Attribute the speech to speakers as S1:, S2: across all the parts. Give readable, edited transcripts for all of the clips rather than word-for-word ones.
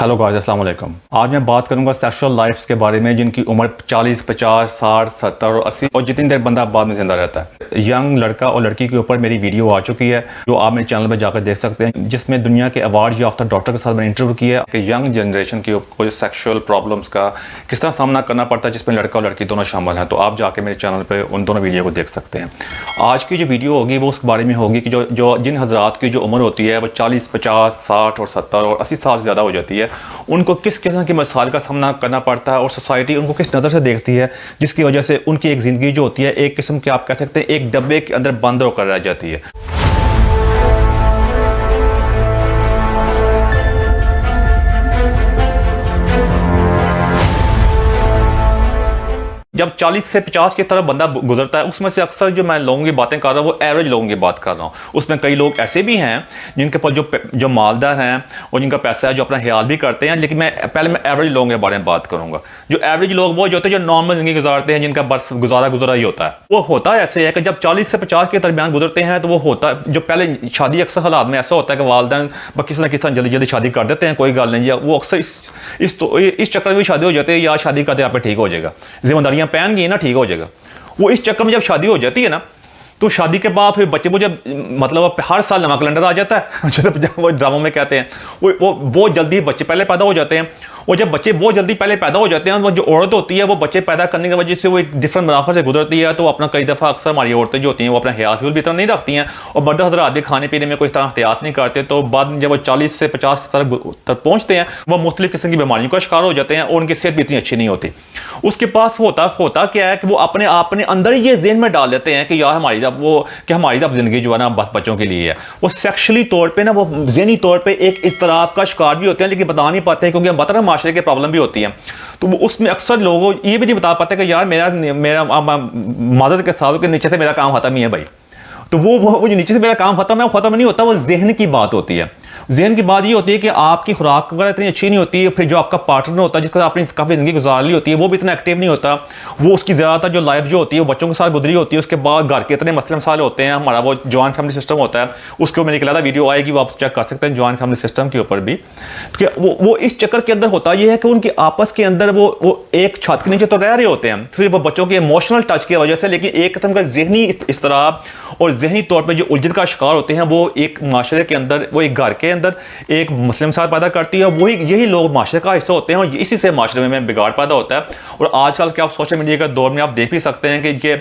S1: Hello guys, अस्सलाम वालेकुम। आज मैं बात करूंगा सेक्सुअल लाइफ्स के बारे में जिनकी उम्र 40, 50, 60, 70 और 80 और जितनी देर बंदा बाद में जिंदा रहता है। यंग लड़का और लड़की के ऊपर मेरी वीडियो आ चुकी है जो आप मेरे चैनल पर जाकर देख सकते हैं, जिसमें दुनिया के अवार्ड याफ्ता डॉक्टर के साथ मैंने इंटरव्यू किया है कि यंग जनरेशन के ऊपर सेक्सुअल प्रॉब्लम्स का किस तरह सामना करना पड़ता है, जिसमें लड़का और लड़की दोनों शामिल हैं। तो आप जाके मेरे चैनल पर उन दोनों वीडियो को देख सकते हैं। आज की जो वीडियो होगी वो उस बारे में होगी कि जो जिन हजरात की जो उम्र होती है वो 40, 50, 60 और 70 और 80 साल से ज़्यादा हो जाती है, उनको किस किस्म के मसाइल का सामना करना पड़ता है और सोसाइटी उनको किस नज़र से देखती है, जिसकी वजह से उनकी एक ज़िंदगी जो होती है एक किस्म की आप कह सकते हैं एक डब्बे के अंदर बंद होकर रह जाती है। जब 40 से 50 की तरफ बंदा गुजरता है, उसमें से अक्सर जो मैं लोगों की बातें कर रहा हूँ वो एवरेज लोगों की बात कर रहा हूँ। उसमें कई लोग ऐसे भी हैं जिनके पास जो मालदार हैं और जिनका पैसा है, जो अपना ख्याल भी करते हैं, लेकिन मैं एवरेज लोगों के बारे में बात करूँगा। जो एवरेज लोग वो जो होते हैं जो नॉर्मल ज़िंदगी गुजारते हैं, जिनका बस गुजारा ही होता है। वो होता ऐसे है कि जब 40 से 50 के दरमियान गुजरते हैं तो वो होता जो पहले शादी अक्सर हालात में ऐसा होता है कि वालदैन किसी न किसी जल्दी जल्दी शादी कर देते हैं, कोई गल नहीं है, वो अक्सर इस चक्कर में भी शादी हो जाती है या शादी करते आप ठीक हो जाएगा, जिम्मेदारियां पहन गई ना, ठीक हो जाएगा। वो इस चक्कर में जब शादी हो जाती है ना, तो शादी के बाद फिर बच्चे मुझे मतलब हर साल नवा कैलेंडर आ जाता है वो ड्रामों में कहते हैं, वो बहुत जल्दी बच्चे पहले पैदा हो जाते हैं। और जब बच्चे बहुत जल्दी पहले पैदा हो जाते हैं, वो जो औरत होती है वो बच्चे पैदा करने की वजह से वो एक डिफरेंट मराहल से गुजरती है। तो अपना कई दफ़ा अक्सर हमारी औरतें जो होती हैं वो अपना ख्याल भी इतना नहीं रखती हैं और मर्द हज़रात भी खाने पीने में कोई तरह एहतियात नहीं करते। तो बाद में जब वो 40 से 50 की तरफ पहुँचते हैं, वो मुख्तलिफ किस्म की बीमारियों का शिकार हो जाते हैं और उनकी सेहत भी इतनी अच्छी नहीं होती। उसके पास होता क्या है कि वो अपने अंदर ही ये ज़हन में डाल लेते हैं कि यार हमारी अब ज़िंदगी जो है ना बच्चों के लिए है। वो सेक्शुअली तौर पर ना वो ज़हनी तौर पर एक इज़्तिराब का शिकार भी होते हैं, लेकिन बता नहीं पाते हैं क्योंकि हम बता रहे हैं माशरे के प्रॉब्लम भी होती है। तो उसमें अक्सर लोग ये भी नहीं बता पाते कि यार मेरा मादर के सालों के नीचे से मेरा काम खत्म ही है भाई। तो वो जो नीचे से मेरा काम खत्म है, वो खत्म नहीं होता, वो जहन की बात होती है। जहन की बात ये होती है कि आपकी खुराक वगैरह इतनी अच्छी नहीं होती है, फिर जो आपका पार्टनर होता है जिसके साथ आपने काफ़ी ज़िंदगी गुजार ली होती है, वो भी इतना एक्टिव नहीं होता। वो उसकी ज़्यादातर जो लाइफ जो होती है वो बच्चों के साथ गुजरी होती है। उसके बाद घर के इतने मसले मसाले होते हैं, हमारा वो जॉइंट फैमिली सिस्टम होता है, उसके ऊपर निकला था वीडियो आएगी, वो आप चेक कर सकते हैं जॉइंट फैमिली सिस्टम के ऊपर भी। वो इस चक्कर के अंदर होता ये है कि उनके आपस के अंदर वो एक छत के नीचे तो रह रहे होते हैं सिर्फ बच्चों के इमोशनल टच की वजह से, लेकिन एक किस्म का जहनी इस्तराब और जहनी तौर पर जो उलझन का शिकार होते हैं, वो एक माशरे के अंदर, वो एक घर के अंदर एक मुस्लिम साथ पैदा करती है। वही यही लोग माशरे का हिस्सा होते हैं और इसी से माशरे में बिगाड़ पैदा होता है। और आजकल के आप सोशल मीडिया के दौर में आप देख भी सकते हैं कि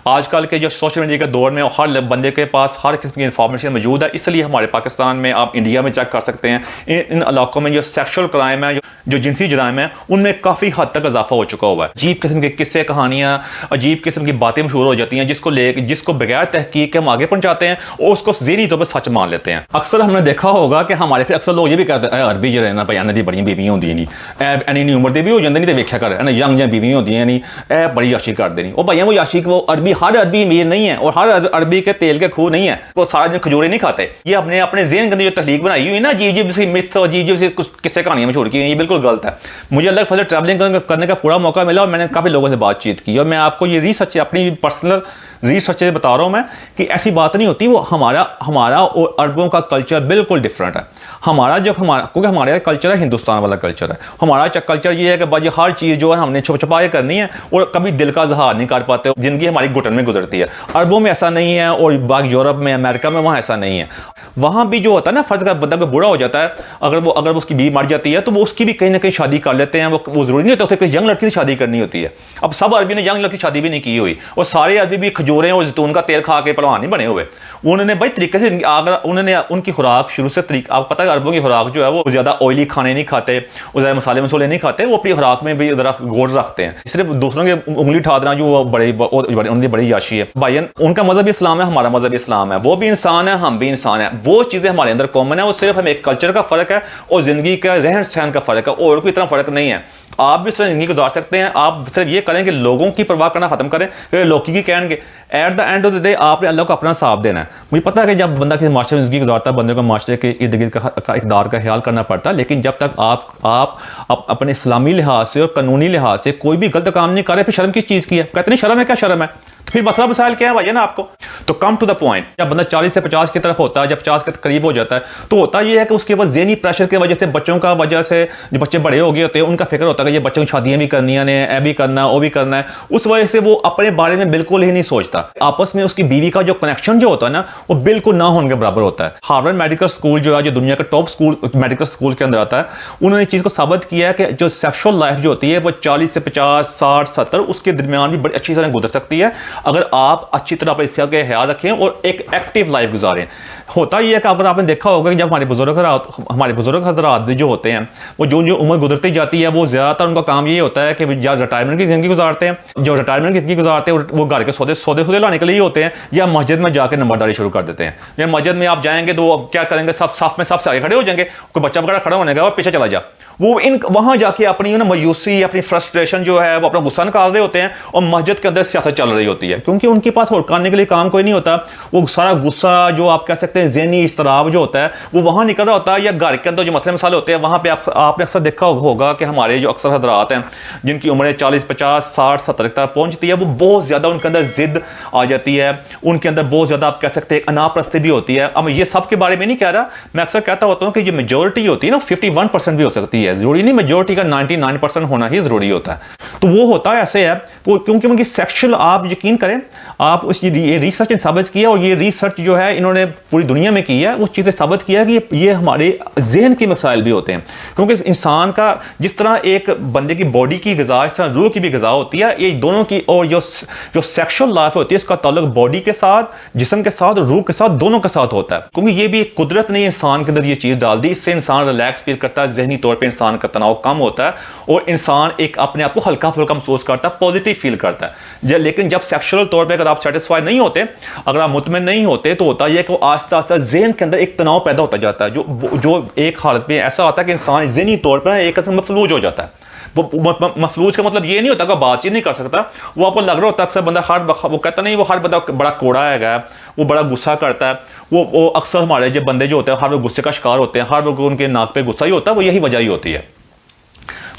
S1: आजकल के जो सोशल मीडिया के दौर में हर बंदे के पास हर किस्म की इंफॉर्मेशन मौजूद है। इसलिए हमारे पाकिस्तान में, आप इंडिया में चेक कर सकते हैं, इन इलाकों में जो सेक्शुअल क्राइम है, जो जिनसी जराइम है, उनमें काफ़ी हद तक इजाफा हो चुका हुआ है। अजीब किस्म के किस्से, कहानियाँ, अजीब किस्म की बातें मशहूर हो जाती हैं जिसको बगैर तहकीक के हम आगे पहुँचाते हैं और उसको ज़हनी तौर पर सच मान लेते हैं। अक्सर हमने देखा होगा कि हमारे फिर अक्सर लोग ये भी करते हैं, अरबी जो रहना भाई इन्हों दी बड़ियां बीवियां होंदियां नहीं, इन्नी उम्र दे भी हो जाते नहीं, तो वेख्या कर यंग जहाँ बीवियां होंदियां नहीं, बड़ी याशी करते नहीं। वो भाइयों वो याशी वो अरबी, हर अरबी अमीर नहीं है और हर अरबी के तेल के खूह नहीं है, वो सारा दिन खजूरें नहीं खाते। ये अपने ज़हन के अंदर जो तहलीक बनाई हुई ना, अजीब सी मिथ, अजीब सी कुछ किस्से कहानियां मशहूर की, ये बिल्कुल गलत है। मुझे अल्लाह के फजल ट्रैवलिंग करने का पूरा मौका मिला और मैंने काफ़ी लोगों से बातचीत की और मैं आपको ये रिसर्च, अपनी पर्सनल रिसर्च से बता रहा हूँ मैं कि ऐसी बात नहीं होती। वो हमारा और अरबों का कल्चर बिल्कुल डिफरेंट है। क्योंकि हमारा कल्चर है हिंदुस्तान वाला कल्चर है। हमारा कल्चर ये है कि बाजी हर चीज़ जो है हमने छुपा के करनी है और कभी दिल का इजहार नहीं कर पाते, ज़िंदगी हमारी घुटन में गुजरती है। अरबों में ऐसा नहीं है और बाकी यूरोप में, अमेरिका में वहाँ ऐसा नहीं है। वहाँ भी जो होता है ना, फर्ज का बंदा को बूढ़ा हो जाता है, अगर वो उसकी बीवी मर जाती है तो वो उसकी भी कहीं ना कहीं शादी कर लेते हैं। वो जरूरी नहीं होता उसे कोई यंग लड़की से शादी करनी होती है। अब सब अरबी ने यंग लड़की शादी भी नहीं की हुई और सारे अरबी भी खजूरें और जैतून का तेल खा के पहलवान नहीं बने हुए। उन्होंने भाई तरीके से, अगर उन्होंने उनकी खुराक शुरू से आपको पता है अरबों की खुराक जो है वो ज़्यादा ऑयली खाने नहीं खाते, वो ज़्यादा मसाले मसोले नहीं खाते, वो अपनी खुराक में भी ज़रा गौर रखते हैं। सिर्फ दूसरों के उंगली उठा देना जो उनकी बड़ी याशी है। भाई उनका मजहब इस्लाम है, हमारा मजहब इस्लाम है, वो भी इंसान है, हम भी इंसान है। वो चीज़ें हमारे अंदर कॉमन है, वो सिर्फ हमें कल्चर का फ़र्क है और ज़िंदगी का रहन सहन का फ़र्क है और कोई इतना फ़र्क नहीं है। आप भी इस तरह ज़िंदगी गुजार सकते हैं। आप सिर्फ ये करें कि लोगों की परवाह करना खत्म करें, लोग की कहेंगे। At the end of the day आपने अल्लाह को अपना साथ देना है। मुझे पता है कि जब बंदा किसी माशरे में ज़िंदगी गुजारता है, बंदे को माशरे के इर्द गिर्द का इक़दार का ख्याल करना पड़ता है, लेकिन जब तक आप अपने इस्लामी लिहाज से और कानूनी लिहाज से कोई भी गलत काम नहीं कर रहे, फिर शर्म किस चीज़ की है? कहते नहीं शर्म है, क्या शर्म है? तो फिर मसला मसाइल क्या है भाई ना आपको। तो कम टू द पॉइंट, जब बंदा 40 से 50 की तरफ होता है, जब 50 के करीब हो जाता है, तो होता ये है कि उसके ऊपर ज़हनी प्रेशर की वजह से, बच्चों का वजह से, जो बच्चे बड़े हो गए होते हैं उनका फिक्र होता है कि ये बच्चों की शादियां भी करनी है, ये भी करना है, वो भी करना है। उस वजह से वो अपने बारे में बिल्कुल ही नहीं सोचता। आपस में उसकी बीवी का जो कनेक्शन जो होता है ना, वो बिल्कुल ना होने के बराबर होता है। हार्वर्ड मेडिकल स्कूल जो है, जो दुनिया का टॉप स्कूल मेडिकल स्कूल के अंदर आता है, उन्होंने चीज़ को साबित किया है कि जो सेक्सुअल लाइफ जो होती है वो 40 से 50, 60, 70 उसके दरमियान भी बड़ी अच्छी तरह गुजर सकती है, अगर आप अच्छी तरह अपने सेहत का ख्याल रखें और एक एक्टिव लाइफ गुजारें। होता ही है कि अगर आपने देखा होगा कि जब हमारे बुजुर्ग हजरात जो होते हैं, वो जो उम्र गुजरती जाती है, वो ज़्यादातर उनका काम ये होता है कि या रिटायरमेंट की ज़िंदगी गुजारते हैं, जो रिटायरमेंट की ज़िंदगी गुजारते हैं वो घर के सौदे लाने के लिए होते हैं, या मस्जिद में जाकर नंबरदारी शुरू कर देते हैं। या मस्जिद में आप जाएंगे तो वो क्या करेंगे, सब साफ में सबसे आगे खड़े हो जाएंगे, कोई बच्चा वगैरह खड़ा होने का और पीछे चला जा, वो इन वहां जाके अपनी मायूसी, अपनी फ्रस्ट्रेशन जो है वो अपना गुस्सा निकाल रहे होते हैं, और मस्जिद के अंदर सियासत चल रही होती है, क्योंकि उनके पास और करने के लिए काम कोई नहीं होता। वो सारा गुस्सा जो आप कह सकते हैं ज़हनी इस्तराब जो होता है वो वहां निकल रहा होता है, या घर के अंदर जो मसले मसाले होते हैं वहां पे आपने अक्सर देखा होगा कि हमारे जो अक्सर हजरात हैं जिनकी उम्र 40, 50, 60, 70 तक पहुंचती है, वो बहुत ज़्यादा उनके अंदर जिद आ जाती है, उनके अंदर बहुत ज़्यादा आप कह सकते हैं अनापरस्ती भी होती है। अब ये सब के बारे में नहीं कह रहा, मैं अक्सर कहता होता हूँ कि जो मेजोरिटी होती है ना 51% भी हो सकती है, जरूरी नहीं मेजोरिटी का 99% होना ही जरूरी होता है। तो वो होता है ऐसे है वो, क्योंकि उनकी सेक्सुअल, आप यकीन करें, आप उस ये रिसर्च ने साबित किया, और ये रिसर्च जो है इन्होंने पूरी दुनिया में की है, उस चीज़ ने साबित किया कि ये हमारे जहन के मसाइल भी होते हैं, क्योंकि इंसान का जिस तरह एक बंदे की बॉडी की ग़िज़ा, इस तरह रूह की भी ग़िज़ा होती है, ये दोनों की, और जो सेक्सुअल लाइफ होती है उसका ताल्लुक बॉडी के साथ, जिस्म के साथ, रूह के साथ, दोनों के साथ होता है। क्योंकि ये भी कुदरत ने इंसान के अंदर ये चीज़ डाल दी, इससे इंसान रिलैक्स फील करता है, जहनी तौर पर इंसान का तनाव कम होता है, और इंसान एक अपने आप को हल्का फुल्का महसूस करता है, पॉजिटिव फील करता है। लेकिन जब सेक्सुअल तौर पे अगर आप सेटिस्फाई नहीं होते, अगर आप मुतमिन नहीं होते, तो होता है कि आस्ता आस्ता ज़हन के अंदर एक तनाव पैदा होता जाता है, जो एक हालत में ऐसा आता है कि इंसान ज़हनी तौर पर एक किस्म मफलूज हो जाता है। वो मफलूज का मतलब ये नहीं होता कि बातचीत नहीं कर सकता, वो आपको लग रहा होता है अक्सर बंदा वो कहता नहीं, वो हर बंदा बड़ा कोड़ा है, वो बड़ा गुस्सा करता है, वो अक्सर हमारे जो बंदे जो होते हैं हर वक्त गुस्से का शिकार होते हैं, हर वक्त उनके नाक पे गुस्सा ही होता है, वो यही वजह ही होती है।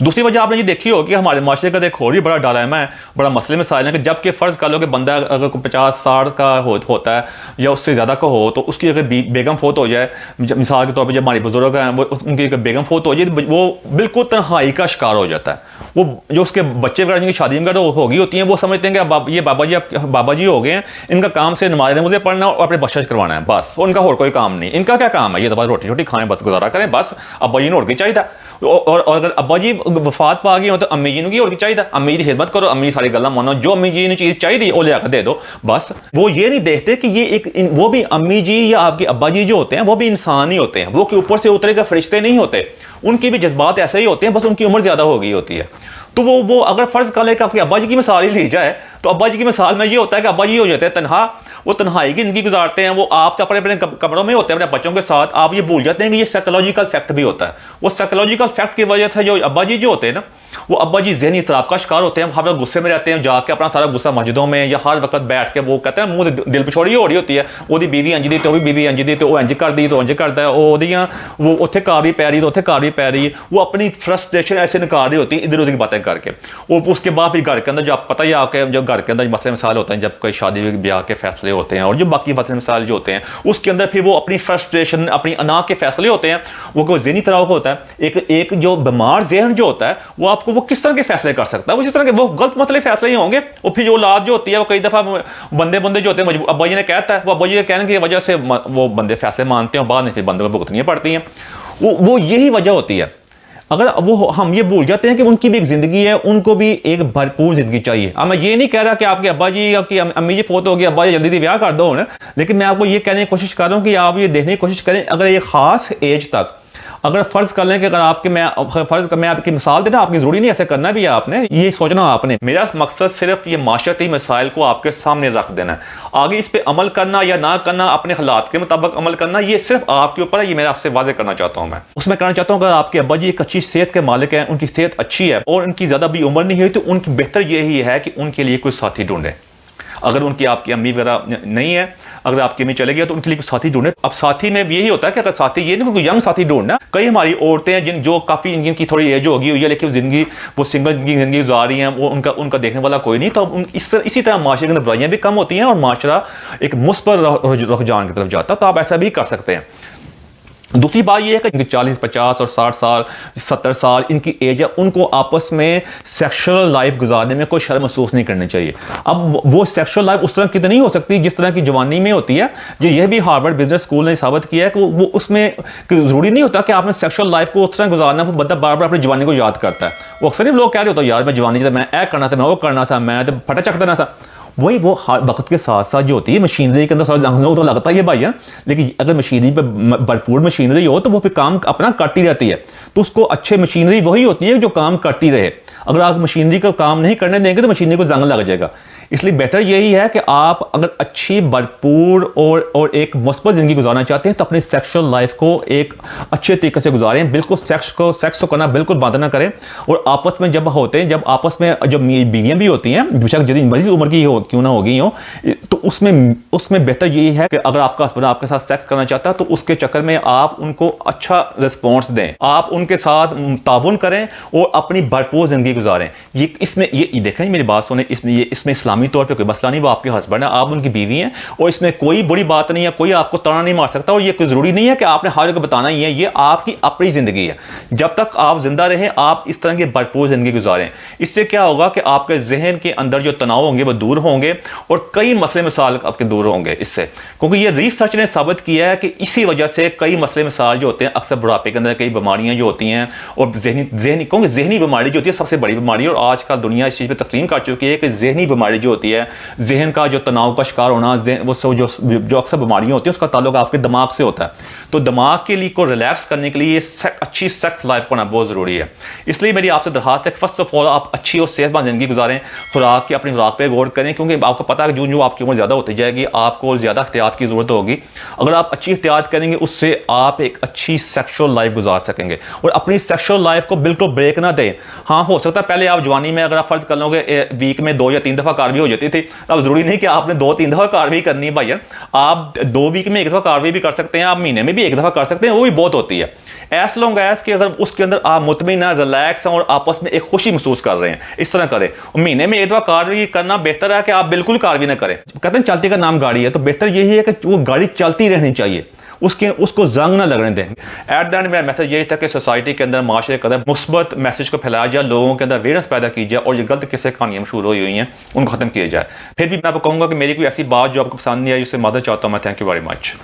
S1: दूसरी वजह आपने ये देखी हो कि हमारे माशरे का एक और भी बड़ा डायलेमा है, बड़ा मसले मसाइल है कि जबकि फ़र्ज़ कर लो कि बंदा अगर 50-60 का होता है या उससे ज़्यादा का हो, तो उसकी अगर बेगम फोत हो जाए, मिसाल के तौर पे जब हमारे बुजुर्ग हैं वो उनकी अगर बेगम फोत हो जाए, वो बिल्कुल तन्हाई का शिकार हो जाता है। वो जो उसके बच्चे वगैरह जिनकी शादी वगैरह हो गई होती हैं, वो समझते हैं कि ये बाबा जी हो गए हैं, इनका काम से नमाज़ें मुझे पढ़ना और अपने बख्शिश करवाना है, बस उनका और कोई काम नहीं। इनका क्या काम है, ये तो बस रोटी खाएं, बस गुजारा करें, बस अब्बा जी ने और की चाहिए। और अगर अब्बा जी वफात पा गए हो तो अम्मी जी की और चाहिए, अम्मी की खिदमत करो, अम्मी सारी गल्लां मानो, जो अम्मी जी ने चीज़ चाहिए वो ले आकर दे दो, बस। वो ये नहीं देखते कि ये वो भी अम्मी जी या आपके अब्बा जी जो होते हैं वो भी इंसान ही होते हैं, वो कि ऊपर से उतरे का फरिश्ते नहीं होते, उनके भी जज्बात ऐसे ही होते हैं, बस उनकी उम्र ज़्यादा हो गई होती है। तो वो अगर फ़र्ज़ कर ले कि आपके अब्बा जी की मिसाल ही ली जाए, तो अब्बा जी की मिसाल में ये होता है कि अब्बा जी हो जाते हैं तनहा, वो तन्हाई की ज़िंदगी गुजारते हैं, वो आप तो अपने कमरों में होते हैं अपने बच्चों के साथ, आप ये भूल जाते हैं कि ये साइकोलॉजिकल फैक्ट भी होता है। वो साइकोलॉजिकल फैक्ट की वजह से जो अब्बा जी जो होते हैं ना, वो अब्बा जी ज़हनी इस्तराब का शिकार होते हैं, हर वक्त गुस्से में रहते हैं, जाके अपना सारा गुस्सा मस्जिदों में या हर वक्त बैठ के वो कहते हैं मुँह दिल पिछोड़ी हो रही होती है, वो बीवी इंज दी तो भी बीवी इंज दी, तो वो इंज कर दी तो इंज करता है, वो उत्थे कार भी पै रही तो उत्थे कार भी पै रही, वो अपनी फ्रस्ट्रेशन ऐसे निकाल रही होती है इधर उधर की बातें करके। और उसके बाद फिर घर के अंदर जो आप पता ही आपके जो घर के अंदर मसले मसाइल होते हैं, जब कोई शादी ब्याह के फैसले होते हैं और जो बाकी मसले मसाइल जो होते हैं, उसके अंदर फिर वो अपनी फ्रस्ट्रेशन, अपनी अना के फैसले होते हैं, वो कोई ज़हनी तनाव होता है। एक जो बीमार ज़हन जो होता है वो आपको वो किस तरह के फैसले कर सकता है, उसी तरह के वो गलत मतलब फैसले ही होंगे। और फिर जो औलाद जो होती है वो कई दफ़ा बंदे जो होते हैं, अब्बा जी ने कहता है, वो अब्बा जी के कहने की वजह से वो बंदे फैसले मानते हैं और बाद में फिर बंदों को भुगतनी पड़ती हैं। वो यही वजह होती है। अगर वो हम ये भूल जाते हैं कि उनकी भी एक ज़िंदगी है, उनको भी एक भरपूर ज़िंदगी चाहिए। अब मैं ये नहीं कह रहा कि आपके अब्बा जी, आपकी अम्मी जी फोत हो गई, अब्बा जी जल्दी से ब्याह कर दो ना, लेकिन मैं आपको ये कहने की कोशिश कर रहा हूँ कि आप ये देखने की कोशिश करें, अगर एक ख़ास एज तक अगर फ़र्ज़ कर लें कि अगर मैं आपकी मिसाल देना, आपकी ज़रूरी नहीं ऐसे करना भी है, आपने ये सोचना आपने, मेरा मकसद सिर्फ ये माशरती मसाइल को आपके सामने रख देना है। आगे इस पर अमल करना या ना करना, अपने हालात के मुताबिक अमल करना, ये सिर्फ आपके ऊपर है। ये मैं आपसे वाज़ेह करना चाहता हूँ। मैं उसमें कहना चाहता हूँ, अगर आपके अब्बा जी एक अच्छी सेहत के मालिक हैं, उनकी सेहत अच्छी है और उनकी ज़्यादा भी उम्र नहीं हुई, तो उनकी बेहतर यही है कि उनके लिए कोई साथी ढूंढें। अगर उनकी आपकी अम्मी वगैरह नहीं है, अगर आपकी में चले गया तो उनके लिए साथी ढूंढे। अब साथी में यही होता है कि अगर साथी ये नहीं कोई यंग साथी ढूंढना, कई हमारी औरतें हैं जो काफ़ी जिनकी थोड़ी एज होगी हुई है लेकिन ज़िंदगी वो सिंगल ज़िंदगी गुजार रही हैं, वो उनका देखने वाला कोई नहीं, तो इसी तरह माशरे के अंदर बुराइयाँ भी कम होती हैं और माशरा एक मुस्बत रुझान की तरफ जाता है। तो आप ऐसा भी कर सकते हैं। दूसरी बात यह है कि 40, 50 और 60 साल 70 साल इनकी एज है, उनको आपस में सेक्सुअल लाइफ गुजारने में कोई शर्म महसूस नहीं करनी चाहिए। अब वो सेक्सुअल लाइफ उस तरह की तो नहीं हो सकती जिस तरह की जवानी में होती है। जो यह भी हार्वर्ड बिजनेस स्कूल ने साबित किया है कि वो उसमें ज़रूरी नहीं होता कि आपने सेक्सुअल लाइफ को उस तरह गुजारना, वो बंदा बार बार अपनी जवानी को याद करता है। वो अक्सर ही लोग कह रहे होते हैं यार मैं जवानी जब मैं ऐ करना था, मैं वो करना था, मैं तो फटा चक देना था। वही वो वक्त के साथ साथ जो होती है मशीनरी के अंदर थोड़ा तो लगता ही है भाई है, लेकिन अगर मशीनरी पे भरपूर मशीनरी हो तो वो फिर काम अपना करती रहती है। तो उसको अच्छे मशीनरी वही होती है जो काम करती रहे। अगर आप मशीनरी का काम नहीं करने देंगे तो मशीनरी को जंग लग जाएगा। इसलिए बेहतर यही है कि आप अगर अच्छी भरपूर और एक मुस्बत ज़िंदगी गुजारना चाहते हैं तो अपनी सेक्सुअल लाइफ को एक अच्छे तरीके से गुजारें। बिल्कुल सेक्स को करना बिल्कुल बंद ना करें। और आपस में जब होते हैं, जब आपस में जब बीवियाँ भी होती हैं, बेशक जितनी मर्जी उम्र की हो क्यों ना होगी हो, तो उसमें बेहतर यही है कि अगर आपका हस्बैंड आपके साथ सेक्स करना चाहता है तो उसके चक्कर में आप उनको अच्छा रिस्पॉन्स दें, आप उनके साथ ताउन करें और अपनी भरपूर ज़िंदगी गुजारें। ये देखें मेरी बात सुने, इसमें इस्लामी तौर पे कोई मसला नहीं, वो आपके हस्बैंड है, आप उनकी बीवी हैं और इसमें कोई बुरी बात नहीं है, कोई आपको ताना नहीं मार सकता। और ये कोई ज़रूरी नहीं है कि आपने हर जगह बताना ही है, ये आपकी अपनी ज़िंदगी है। जब तक आप जिंदा रहें आप इस तरह की भरपूर ज़िंदगी गुजारें। इससे क्या होगा कि आपके जहन के अंदर जो तनाव होंगे वो दूर होंगे और कई मसले मसाइल आपके दूर होंगे इससे। क्योंकि ये रिसर्च ने साबित किया है कि इसी वजह से कई मसले मसाइल जो होते हैं, अक्सर बुढ़ापे के अंदर कई बीमारियां जो होती हैं और जहनी बीमारी जो होती है सबसे बड़ी बीमारी, और आजकल दुनिया इस चीज़ पर तस्लीम कर चुकी है कि जहनी बीमारी होती है, जहन का जो तनाव का शिकार होना, वो सब जो अक्सर बीमारियां होती हैं उसका ताल्लुक आपके दिमाग से होता है। तो दिमाग के लिए को रिलैक्स करने के लिए ये अच्छी सेक्स लाइफ होना बहुत ज़रूरी है। इसलिए मेरी आपसे दरखास्त है, फर्स्ट ऑफ ऑल आप अच्छी और सेहतमंद ज़िंदगी गुजारें, अपनी खुराक पे गौर करें, क्योंकि आपको पता है कि जो आपकी उम्र ज़्यादा होती जाएगी आपको ज़्यादा एहतियात की ज़रूरत होगी। अगर आप अच्छी एहतियात करेंगे उससे आप एक अच्छी सेक्सुअल लाइफ गुजार सकेंगे और अपनी सेक्सुअल लाइफ को बिल्कुल ब्रेक ना दें। हाँ, हो सकता है पहले आप जवानी में अगर आप फर्ज कर लोगे वीक में 2 या 3 दफ़ा कार्रवाई हो जाती थी, अब जरूरी नहीं कि आपने 2-3 दफ़ा कार्रवाई करनी है भाई। आप 2 वीक में 1 दफ़ा कार्रवाई भी कर सकते हैं, आप महीने में भी 1 दफ़ा कर सकते हैं, वो भी बहुत होती है। एस लॉन्ग एस कि अगर उसके अंदर आप मुतमईन रिलैक्स हैं और आपस में एक खुशी महसूस कर रहे हैं, इस तरह करें। महीने में 1 दफ़ा कार्रवाई करना बेहतर है कि आप बिल्कुल कार्रवाई ना करें। कहते हैं चलती का नाम गाड़ी है, तो बेहतर यही है कि वो गाड़ी चलती रहनी चाहिए, उसको जंग ना लगने दें। एट द एंड मेरा मैसेज यही था कि सोसाइटी के अंदर माशरे के अंदर मुस्बत मैसेज को फैलाया जाए, लोगों के अंदर अवेयरनेस पैदा की जाए और ये गलत किस्से कहानियाँ मशहूर हुई हैं उनको ख़त्म किया जाए। फिर भी मैं आपको कहूँगा कि मेरी कोई ऐसी बात जो आपको पसंद नहीं आई उससे मदद चाहता हूँ मैं। Thank you very much.